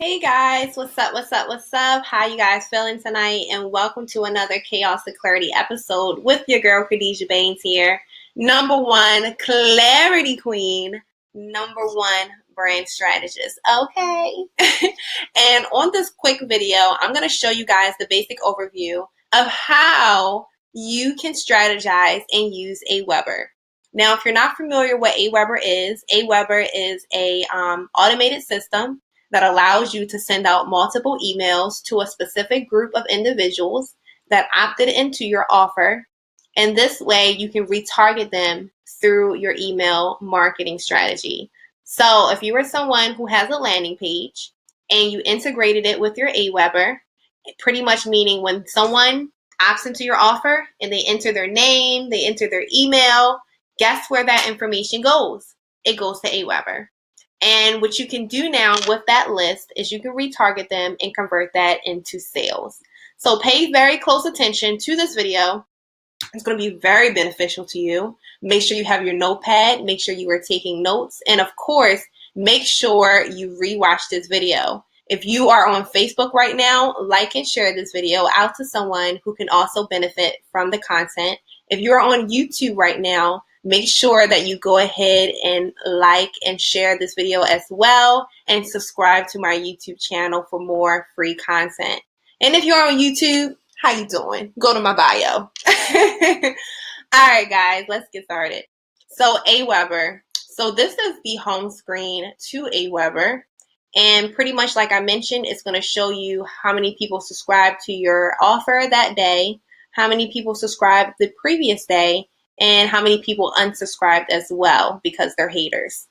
Hey guys, what's up? What's up? What's up? How you guys feeling tonight? And welcome to another Chaos to Clarity episode with your girl Khadijah Baines here. Number one clarity queen, number one brand strategist. Okay. And on this quick video, I'm going to show you guys the basic overview of how you can strategize and use Aweber. Now, if you're not familiar what Aweber is a automated system that allows you to send out multiple emails to a specific group of individuals that opted into your offer. And this way you can retarget them through your email marketing strategy. So if you are someone who has a landing page and you integrated it with your Aweber, pretty much meaning when someone opts into your offer and they enter their name, they enter their email, guess where that information goes? It goes to Aweber. And what you can do now with that list is you can retarget them and convert that into sales. So pay very close attention to this video. It's going to be very beneficial to you. Make sure you have your notepad. Make sure you are taking notes. And of course, make sure you rewatch this video. If you are on Facebook right now, like and share this video out to someone who can also benefit from the content. If you're on YouTube right now, make sure that you go ahead and like and share this video as well and subscribe to my YouTube channel for more free content. And if you're on YouTube, how you doing? Go to my bio. All right, guys, let's get started. So Aweber. So this is the home screen to Aweber. And pretty much like I mentioned, it's going to show you how many people subscribed to your offer that day, how many people subscribed the previous day, and how many people unsubscribed as well because they're haters.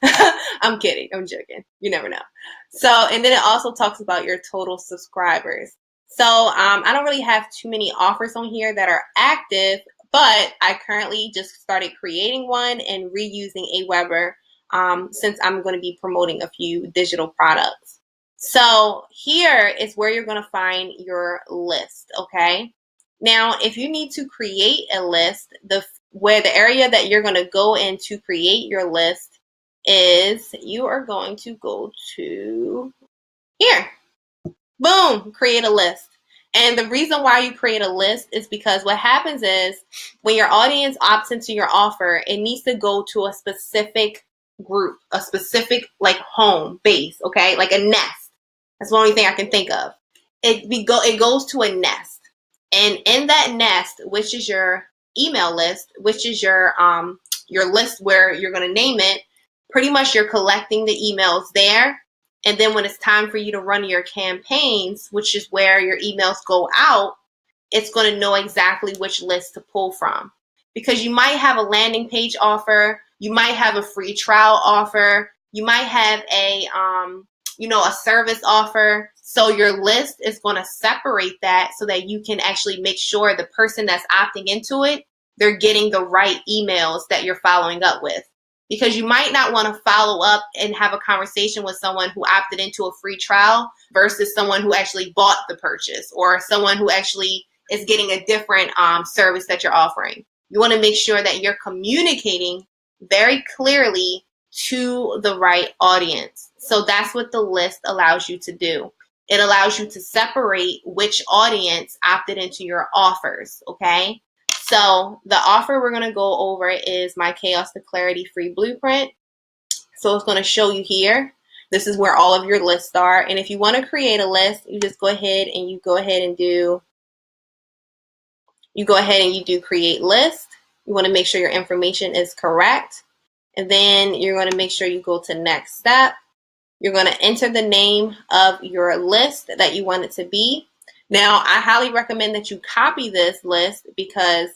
I'm kidding. I'm joking. You never know. So, and then it also talks about your total subscribers. So I don't really have too many offers on here that are active, but I currently just started creating one and reusing Aweber since I'm going to be promoting a few digital products. So here is where you're going to find your list, okay? Now, if you need to create a list, the area that you're going to go in to create your list is you are going to go to here. Boom, create a list. And the reason why you create a list is because what happens is when your audience opts into your offer, it needs to go to a specific group, a specific like home base, okay? Like a nest. That's the only thing I can think of. It goes to a nest. And in that nest, which is your email list, which is your list where you're going to name it, pretty much you're collecting the emails there. And then when it's time for you to run your campaigns, which is where your emails go out, it's going to know exactly which list to pull from. Because you might have a landing page offer, you might have a free trial offer, you might have a service offer. So your list is going to separate that so that you can actually make sure the person that's opting into it, they're getting the right emails that you're following up with. Because you might not want to follow up and have a conversation with someone who opted into a free trial versus someone who actually bought the purchase or someone who actually is getting a different service that you're offering. You want to make sure that you're communicating very clearly to the right audience. So that's what the list allows you to do. It allows you to separate which audience opted into your offers, okay? So the offer we're going to go over is my Chaos to Clarity free blueprint. So it's going to show you here. This is where all of your lists are. And if you want to create a list, you just go ahead and you do create list. You want to make sure your information is correct. And then you're going to make sure you go to next step. You're going to enter the name of your list that you want it to be. Now, I highly recommend that you copy this list because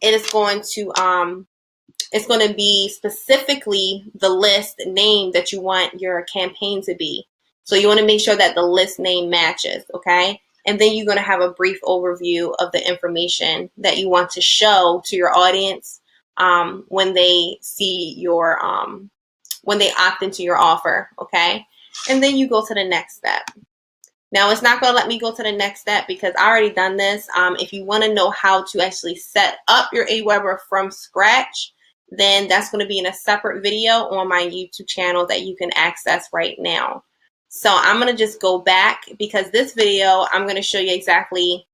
it is going to be specifically the list name that you want your campaign to be. So you want to make sure that the list name matches, okay? And then you're going to have a brief overview of the information that you want to show to your audience when they see your when they opt into your offer, okay? And then you go to the next step. Now, it's not going to let me go to the next step because I already done this. If you want to know how to actually set up your Aweber from scratch, then that's going to be in a separate video on my YouTube channel that you can access right now. So I'm going to just go back because this video, I'm going to show you exactly.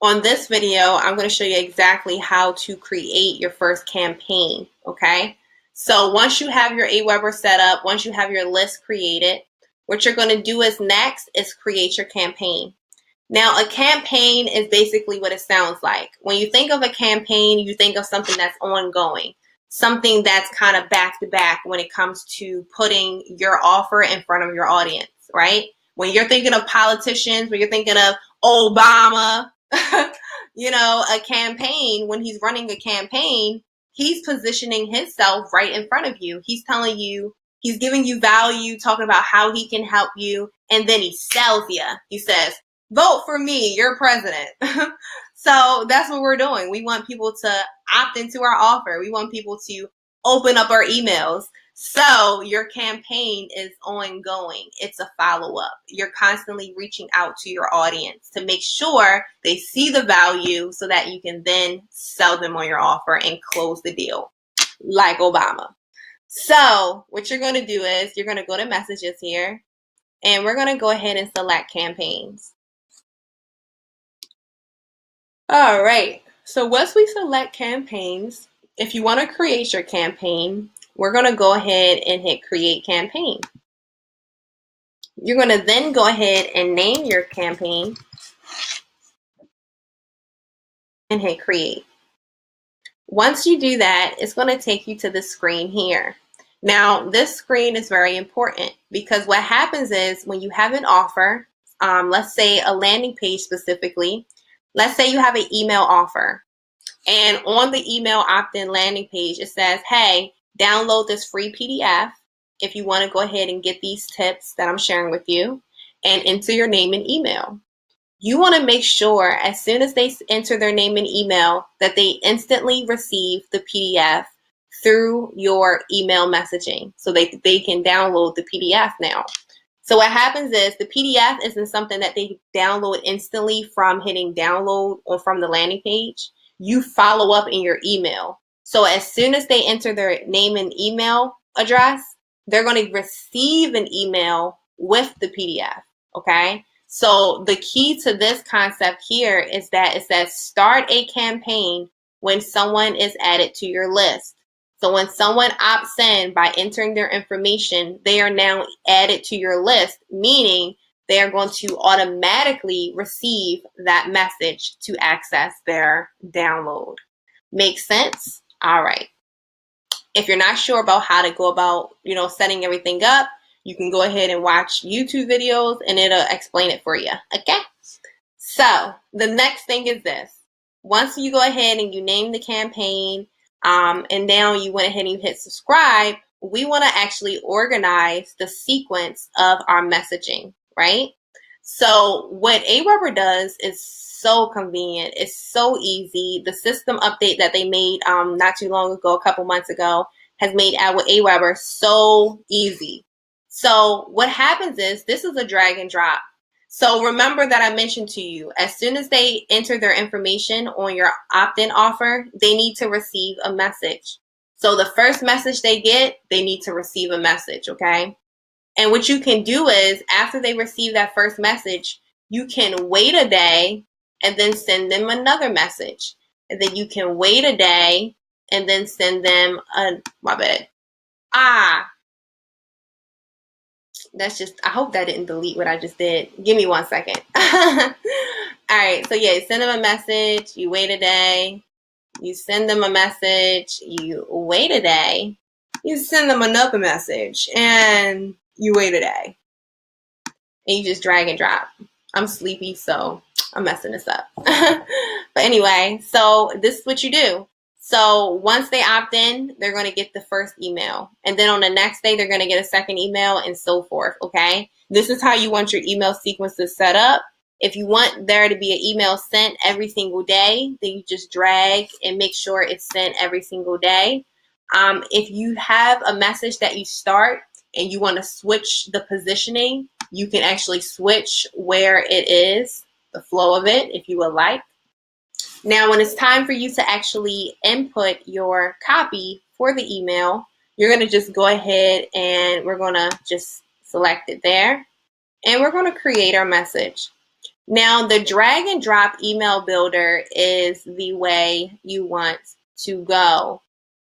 On this video, I'm going to show you exactly how to create your first campaign, okay? So once you have your Aweber set up, once you have your list created, what you're going to do is next is create your campaign. Now, a campaign is basically what it sounds like. When you think of a campaign, you think of something that's ongoing, something that's kind of back to back when it comes to putting your offer in front of your audience, right? When you're thinking of politicians, when you're thinking of Obama, a campaign, when he's running a campaign, he's positioning himself right in front of you. He's telling you, he's giving you value, talking about how he can help you, and then he sells you. He says, vote for me, you're president. So that's what we're doing. We want people to opt into our offer. We want people to open up our emails. So your campaign is ongoing. It's a follow-up. You're constantly reaching out to your audience to make sure they see the value so that you can then sell them on your offer and close the deal like Obama. So what you're going to do is you're going to go to messages here and we're going to go ahead and select campaigns. All right. So once we select campaigns, if you want to create your campaign, we're going to go ahead and hit create campaign. You're going to then go ahead and name your campaign and hit create. Once you do that, it's going to take you to the screen here. Now, this screen is very important because what happens is when you have an offer, let's say a landing page specifically, let's say you have an email offer. And on the email opt-in landing page, it says, hey, download this free PDF if you want to go ahead and get these tips that I'm sharing with you and enter your name and email. You want to make sure as soon as they enter their name and email that they instantly receive the PDF through your email messaging so they can download the PDF now. So what happens is the PDF isn't something that they download instantly from hitting download or from the landing page. You follow up in your email. So as soon as they enter their name and email address, they're going to receive an email with the PDF, okay? So the key to this concept here is that it says start a campaign when someone is added to your list. So when someone opts in by entering their information, they are now added to your list, meaning they are going to automatically receive that message to access their download. Make sense? All right. If you're not sure about how to go about, setting everything up, you can go ahead and watch YouTube videos and it'll explain it for you. Okay? So the next thing is this. Once you go ahead and you name the campaign, and now you went ahead and you hit subscribe, we want to actually organize the sequence of our messaging, right? So what Aweber does is so convenient. It's so easy. The system update that they made not too long ago, a couple months ago, has made Aweber so easy. So what happens is this is a drag and drop. So remember that I mentioned to you, as soon as they enter their information on your opt-in offer, they need to receive a message. So the first message they get, they need to receive a message, okay? And what you can do is after they receive that first message, you can wait a day and then send them another message. And then you can wait a day and then send them I hope that didn't delete what I just did. Give me 1 second. All right. So yeah, you send them a message. You wait a day. You send them a message. You wait a day. You send them another message and you wait a day. And you just drag and drop. I'm sleepy, so I'm messing this up. But anyway, so this is what you do. So once they opt in, they're going to get the first email. And then on the next day, they're going to get a second email and so forth, okay? This is how you want your email sequences set up. If you want there to be an email sent every single day, then you just drag and make sure it's sent every single day. If you have a message that you start and you want to switch the positioning, you can actually switch where it is, the flow of it, if you would like. Now, when it's time for you to actually input your copy for the email, you're going to just go ahead and we're going to just select it there. And we're going to create our message. Now, the drag and drop email builder is the way you want to go.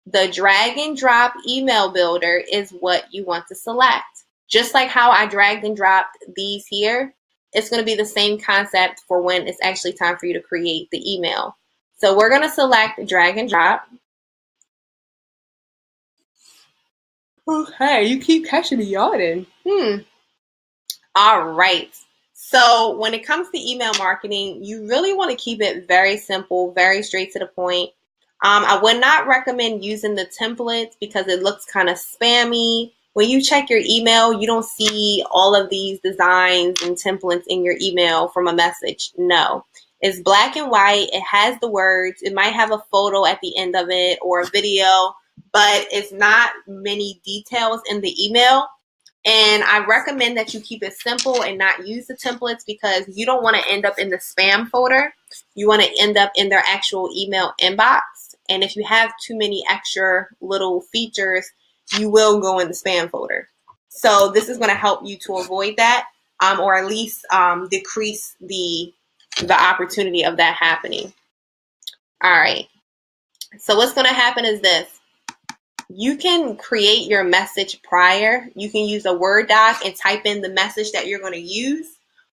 The drag and drop email builder is what you want to select. Just like how I dragged and dropped these here, it's going to be the same concept for when it's actually time for you to create the email. So we're going to select drag and drop. Okay, you keep catching me yawning. All right. So when it comes to email marketing, you really want to keep it very simple, very straight to the point. I would not recommend using the templates because it looks kind of spammy. When you check your email, you don't see all of these designs and templates in your email from a message. No, it's black and white. It has the words. It might have a photo at the end of it or a video, but it's not many details in the email. And I recommend that you keep it simple and not use the templates because you don't want to end up in the spam folder. You want to end up in their actual email inbox. And if you have too many extra little features, you will go in the spam folder. So this is going to help you to avoid that, or at least decrease the opportunity of that happening. All right. So what's going to happen is this. You can create your message prior. You can use a Word doc and type in the message that you're going to use,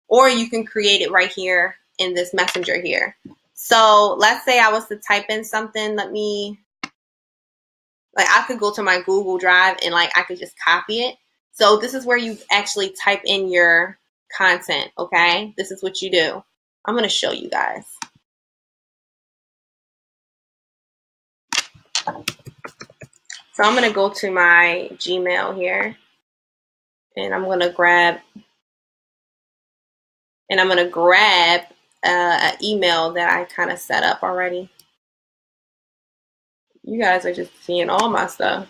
or you can create it right here in this messenger here. So let's say I was to type in something. I could go to my Google Drive and I could just copy it. So this is where you actually type in your content, okay? This is what you do. I'm going to show you guys. So I'm going to go to my Gmail here, and I'm going to grab an email that I kind of set up already. You guys are just seeing all my stuff.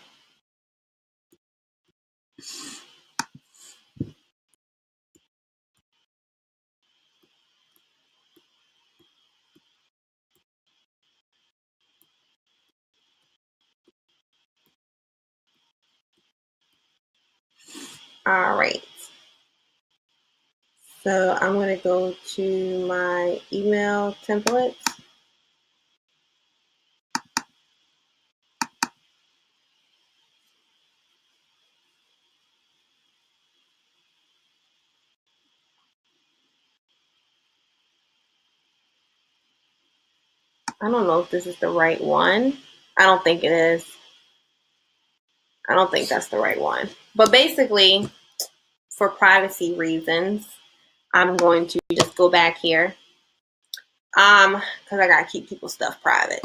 All right. So I'm going to go to my email templates. I don't know if this is the right one. I don't think it is. I don't think that's the right one. But basically, for privacy reasons, I'm going to just go back here. Because I gotta keep people's stuff private.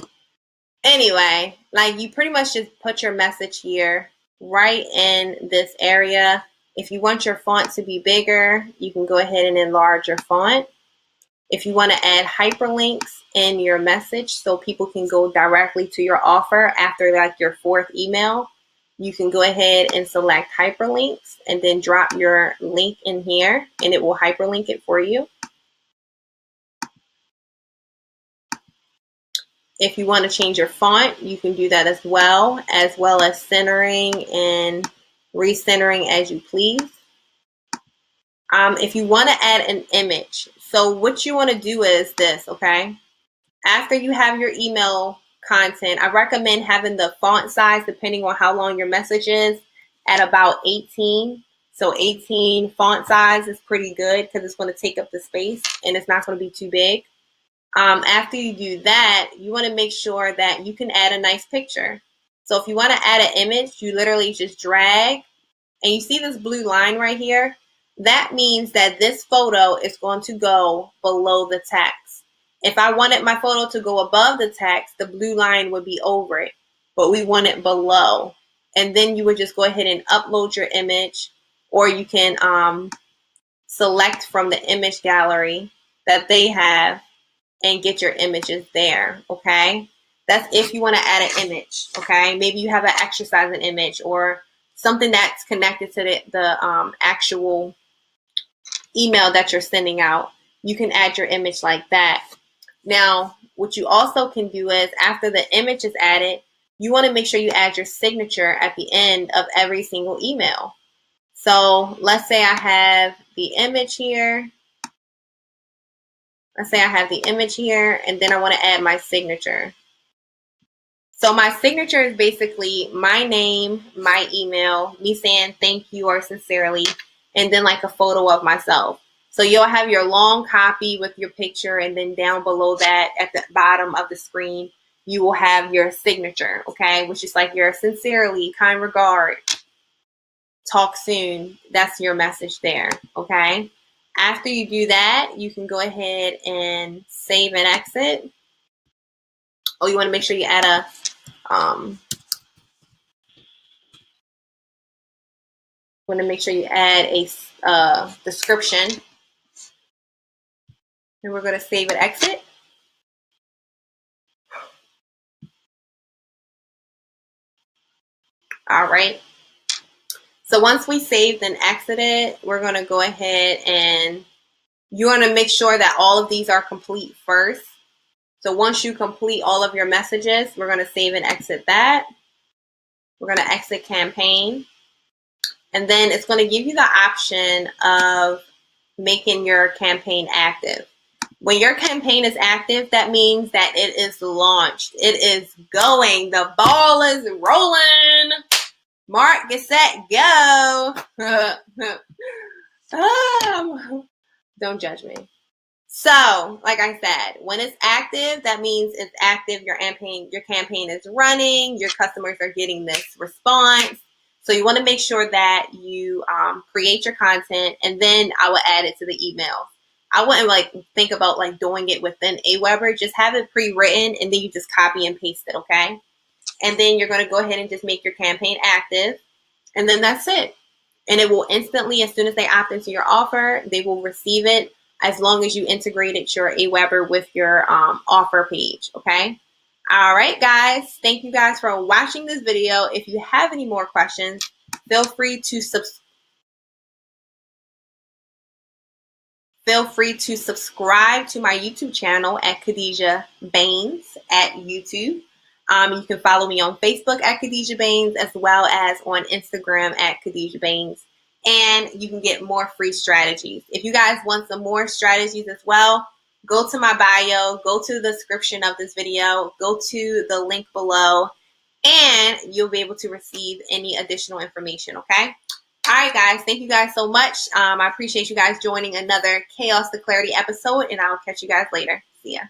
Anyway, you pretty much just put your message here, right in this area. If you want your font to be bigger, you can go ahead and enlarge your font. If you want to add hyperlinks in your message so people can go directly to your offer after your fourth email, you can go ahead and select hyperlinks and then drop your link in here and it will hyperlink it for you. If you want to change your font, you can do that as well as centering and recentering as you please. If you want to add an image, so what you want to do is this, okay? After you have your email content, I recommend having the font size, depending on how long your message is, at about 18. So 18 font size is pretty good because it's going to take up the space and it's not going to be too big. After you do that, you want to make sure that you can add a nice picture. So if you want to add an image, you literally just drag, and you see this blue line right here? That means that this photo is going to go below the text. If I wanted my photo to go above the text, the blue line would be over it, but we want it below. And then you would just go ahead and upload your image, or you can select from the image gallery that they have and get your images there, okay? That's if you want to add an image, okay? Maybe you have an exercising image or something that's connected to the actual email that you're sending out. You can add your image like that. Now, what you also can do is after the image is added, you want to make sure you add your signature at the end of every single email. So let's say I have the image here. Let's say I have the image here, and then I want to add my signature. So my signature is basically my name, my email, me saying thank you or sincerely, and then like a photo of myself. So you'll have your long copy with your picture, and then down below that at the bottom of the screen, you will have your signature, okay? Which is like your sincerely, kind regard, talk soon. That's your message there, okay? After you do that, you can go ahead and save and exit. Oh, you want to make sure you add a description, and we're going to save and exit. All right. So once we saved and exited, we're going to go ahead and you want to make sure that all of these are complete first. So once you complete all of your messages, we're going to save and exit that. We're going to exit campaign. And then it's going to give you the option of making your campaign active. When your campaign is active, that means that it is launched. It is going. The ball is rolling. Mark, get set, go. Don't judge me. So, like I said, when it's active, that means it's active. Your campaign is running. Your customers are getting this response. So you want to make sure that you create your content, and then I will add it to the email. I wouldn't like think about like doing it within Aweber. Just have it pre-written, and then you just copy and paste it, okay? And then you're going to go ahead and just make your campaign active, and then that's it. And it will instantly, as soon as they opt into your offer, they will receive it as long as you integrated your Aweber with your offer page, okay? All right, guys. Thank you guys for watching this video. If you have any more questions, feel free to subscribe to my YouTube channel at Khadijah Baines at YouTube. You can follow me on Facebook at Khadijah Baines, as well as on Instagram at Khadijah Baines. And you can get more free strategies. If you guys want some more strategies as well, go to my bio, go to the description of this video, go to the link below, and you'll be able to receive any additional information, okay? All right, guys. Thank you guys so much. I appreciate you guys joining another Chaos to Clarity episode, and I'll catch you guys later. See ya.